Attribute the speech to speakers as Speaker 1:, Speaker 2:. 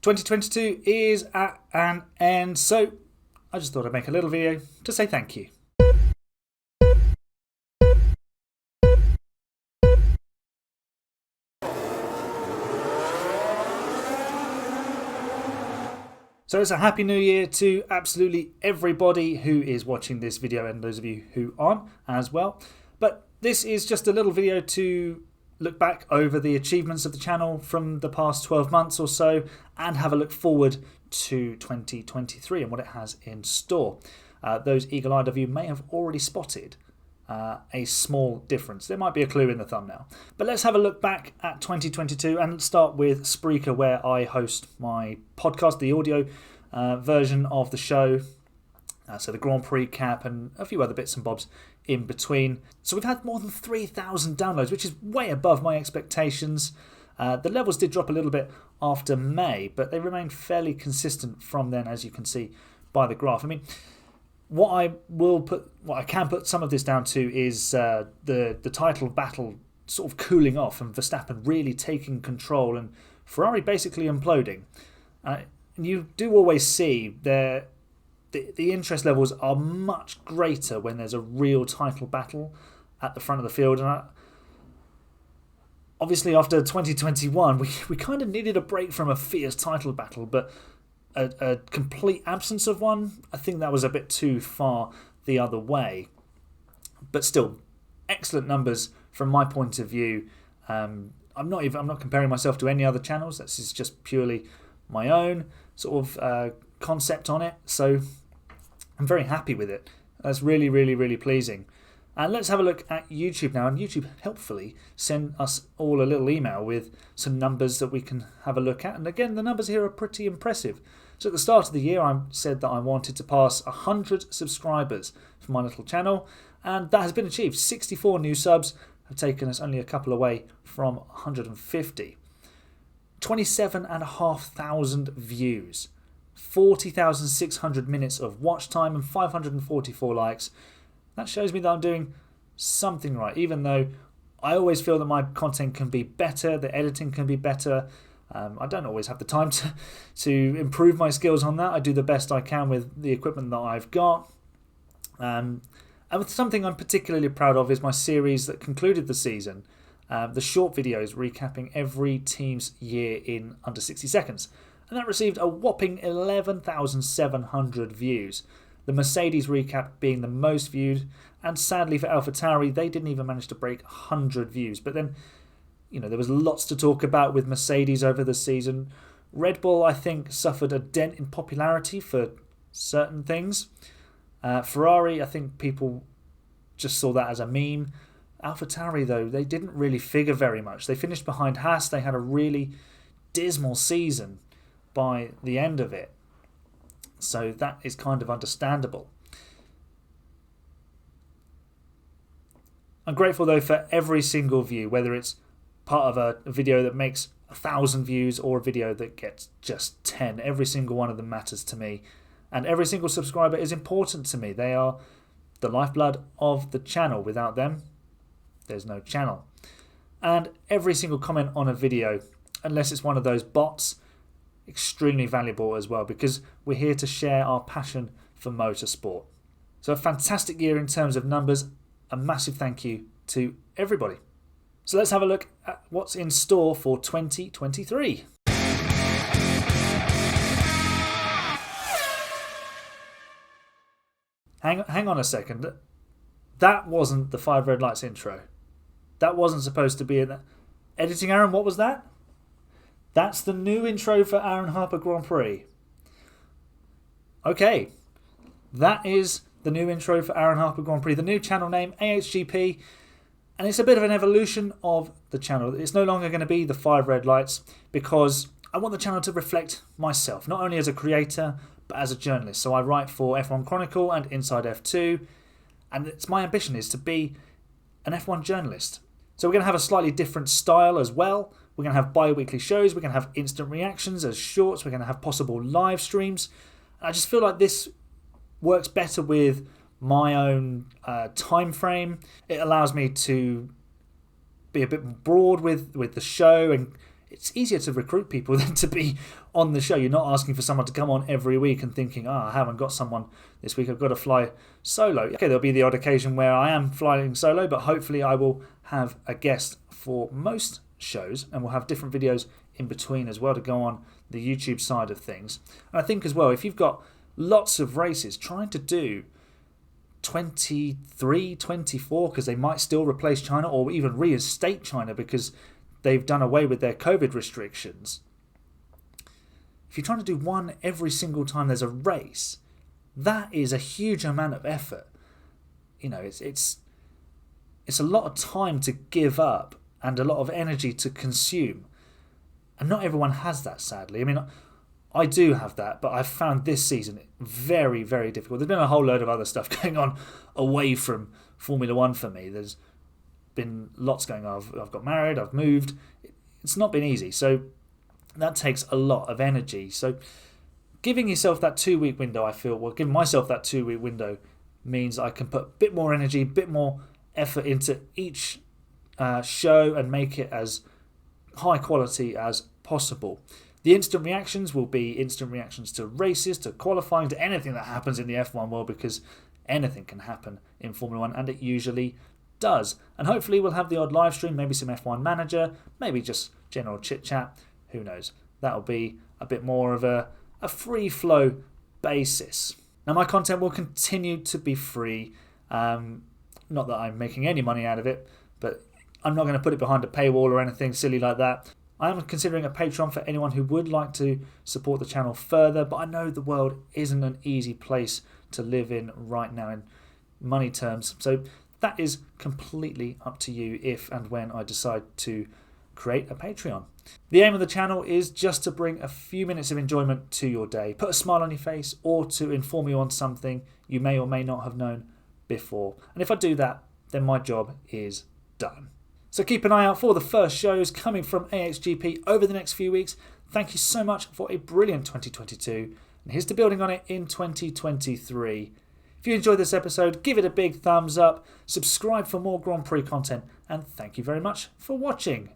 Speaker 1: 2022 is at an end, so I just thought I'd make a little video to say thank you. So it's a happy new year to absolutely everybody who is watching this video and those of you who aren't as well. But this is just a little video to look back over the achievements of the channel from the past 12 months or so and have a look forward to 2023 and what it has in store. Those eagle-eyed of you may have already spotted a small difference. There might be a clue in the thumbnail. But let's have a look back at 2022 and start with Spreaker, where I host my podcast, the audio version of the show. So the Grand Prix cap and a few other bits and bobs in between. So we've had more than 3,000 downloads, which is way above my expectations. The levels did drop a little bit after May, but they remained fairly consistent from then, as you can see by the graph. I mean, what I can put some of this down to is the title battle sort of cooling off and Verstappen really taking control and Ferrari basically imploding. And you do always see the interest levels are much greater when there's a real title battle at the front of the field. And obviously after 2021, we kind of needed a break from a fierce title battle, but a complete absence of one, I think that was a bit too far the other way. But still, excellent numbers from my point of view. I'm not comparing myself to any other channels. This is just purely my own sort of concept on it. So I'm very happy with it. That's really, really, really pleasing. And let's have a look at YouTube now. And YouTube helpfully sent us all a little email with some numbers that we can have a look at. And again, the numbers here are pretty impressive. So at the start of the year, I said that I wanted to pass 100 subscribers for my little channel. And that has been achieved. 64 new subs have taken us only a couple away from 150. 27,500 views. 40,600 minutes of watch time and 544 likes. That shows me that I'm doing something right, even though I always feel that my content can be better, the editing can be better. I don't always have the time to improve my skills on that. I do the best I can with the equipment that I've got. And with something I'm particularly proud of is my series that concluded the season. The short videos recapping every team's year in under 60 seconds. And that received a whopping 11,700 views. The Mercedes recap being the most viewed, and sadly for AlphaTauri, they didn't even manage to break 100 views. But then, you know, there was lots to talk about with Mercedes over the season. Red Bull, I think, suffered a dent in popularity for certain things. Ferrari, I think people just saw that as a meme. AlphaTauri, though, they didn't really figure very much. They finished behind Haas. They had a really dismal season by the end of it. So that is kind of understandable. I'm grateful, though, for every single view, whether it's part of a video that makes 1,000 views or a video that gets just 10. Every single one of them matters to me. And every single subscriber is important to me. They are the lifeblood of the channel. Without them, there's no channel. And every single comment on a video, unless it's one of those bots, extremely valuable as well, because we're here to share our passion for motorsport. So a fantastic year in terms of numbers. A massive thank you to everybody. So let's have a look at what's in store for 2023. Hang on a second. That wasn't the 5 red lights intro. That wasn't supposed to be in that. Editing Aaron, what was that? That's the new intro for Aaron Harper Grand Prix. Okay, that is the new intro for Aaron Harper Grand Prix. The new channel name, AHGP. And it's a bit of an evolution of the channel. It's no longer going to be the 5 red lights because I want the channel to reflect myself, not only as a creator, but as a journalist. So I write for F1 Chronicle and Inside F2. And it's my ambition is to be an F1 journalist. So we're going to have a slightly different style as well. We're going to have bi-weekly shows. We're going to have instant reactions as shorts. We're going to have possible live streams. And I just feel like this works better with my own time frame. It allows me to be a bit broad with the show and it's easier to recruit people than to be on the show. You're not asking for someone to come on every week and thinking, I haven't got someone this week, I've got to fly solo. Okay, there'll be the odd occasion where I am flying solo, but hopefully I will have a guest for most shows, and we'll have different videos in between as well to go on the YouTube side of things. And I think as well, if you've got lots of races, trying to do 23, 24, because they might still replace China or even reinstate China because they've done away with their COVID restrictions. If you're trying to do one every single time there's a race, that is a huge amount of effort. It's a lot of time to give up and a lot of energy to consume. And not everyone has that, sadly. I mean, I do have that, but I've found this season very, very difficult. There's been a whole load of other stuff going on away from Formula One for me. There's been lots going on. I've got married, I've moved. It's not been easy. So that takes a lot of energy. So giving yourself that 2-week window, giving myself that 2-week window means I can put a bit more energy, a bit more effort into each show and make it as high quality as possible. The instant reactions will be instant reactions to races, to qualifying, to anything that happens in the F1 world, because anything can happen in Formula One, and it usually does. And hopefully we'll have the odd live stream, maybe some F1 manager, maybe just general chit chat. Who knows? That'll be a bit more of a free flow basis. Now my content will continue to be free. Not that I'm making any money out of it, but I'm not going to put it behind a paywall or anything silly like that. I am considering a Patreon for anyone who would like to support the channel further, but I know the world isn't an easy place to live in right now in money terms. So that is completely up to you if and when I decide to create a Patreon. The aim of the channel is just to bring a few minutes of enjoyment to your day, put a smile on your face, or to inform you on something you may or may not have known before. And if I do that, then my job is done. So keep an eye out for the first shows coming from AXGP over the next few weeks. Thank you so much for a brilliant 2022. And here's to building on it in 2023. If you enjoyed this episode, give it a big thumbs up, subscribe for more Grand Prix content, and thank you very much for watching.